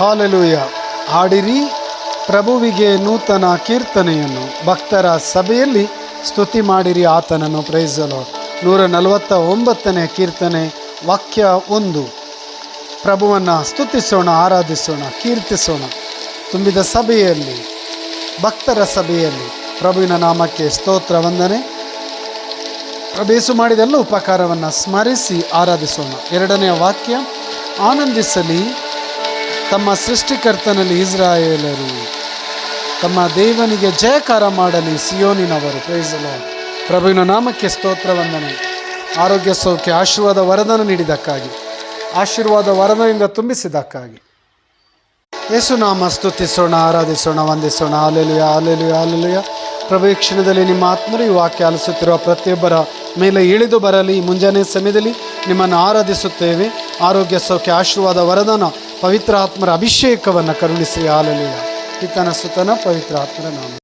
Hallelujah. ಹಾಡಿರಿ ಪ್ರಭುವಿಗೆ ನೂತನ ಕೀರ್ತನೆಯನ್ನು, ಭಕ್ತರ ಸಭೆಯಲ್ಲಿ ಸ್ತುತಿ ಮಾಡಿರಿ ಆತನನ್ನು. Price the lord. 149ನೇ ಕೀರ್ತನೆ, ವಾಕ್ಯ 1. ಪ್ರಭುವನ್ನು ಸ್ತುತಿಸೋಣ, ಆರಾಧಿಸೋಣ, ಕೀರ್ತಿಸೋಣ. ತುಂಬಿದ ಸಭೆಯಲ್ಲಿ, ಭಕ್ತರ ಸಭೆಯಲ್ಲಿ ಪ್ರಭುವಿನ ನಾಮಕ್ಕೆ ಸ್ತೋತ್ರ ವಂದನೆ. ಪ್ರಭೇಸು ಮಾಡಿದೆಲ್ಲ ಉಪಕಾರವನ್ನು ಸ್ಮರಿಸಿ ಆರಾಧಿಸೋಣ. 2ನೇ ವಾಕ್ಯ, ಆನಂದಿಸಲಿ ತಮ್ಮ ಸೃಷ್ಟಿಕರ್ತನಲ್ಲಿ ಇಸ್ರಾಯೇಲರು, ತಮ್ಮ ದೇವನಿಗೆ ಜಯಕಾರ ಮಾಡಲಿ ಸಿಯೋನಿನವರು. Price the lord. ಪ್ರಭುವಿನ ನಾಮಕ್ಕೆ ಸ್ತೋತ್ರ ವಂದನೆ. ಆರೋಗ್ಯ, ಸೌಖ್ಯ, ಆಶೀರ್ವಾದ ವರದಾನ ನೀಡಿದ್ದಕ್ಕಾಗಿ, ಆಶೀರ್ವಾದ ವರದಾನದಿಂದ ತುಂಬಿಸಿದ್ದಕ್ಕಾಗಿ ಯೇಸುನಾಮ ಸ್ತುತಿಸೋಣ, ಆರಾಧಿಸೋಣ, ವಂದಿಸೋಣ. ಹಾಲೆಲೂಯ, ಹಾಲೆಲೂಯ, ಹಾಲೆಲೂಯ. ಪ್ರಭು, ಈ ಕ್ಷಣದಲ್ಲಿ ನಿಮ್ಮ ಆತ್ಮರು ಈ ವಾಕ್ಯ ಆಲಿಸುತ್ತಿರುವ ಪ್ರತಿಯೊಬ್ಬರ ಮೇಲೆ ಇಳಿದು ಬರಲಿ. ಮುಂಜಾನೆ ಸಮಯದಲ್ಲಿ ನಿಮ್ಮನ್ನು ಆರಾಧಿಸುತ್ತೇವೆ. ಆರೋಗ್ಯ, ಸೌಖ್ಯ, ಆಶೀರ್ವಾದ ವರದಾನ, ಪವಿತ್ರ ಆತ್ಮರ ಅಭಿಷೇಕವನ್ನು ಕರುಣಿಸಿ. ಹಾಲೆಲೂಯ. ಪಿತನ ಸುತನ ಪವಿತ್ರ ಆತ್ಮರ ನಾಮ.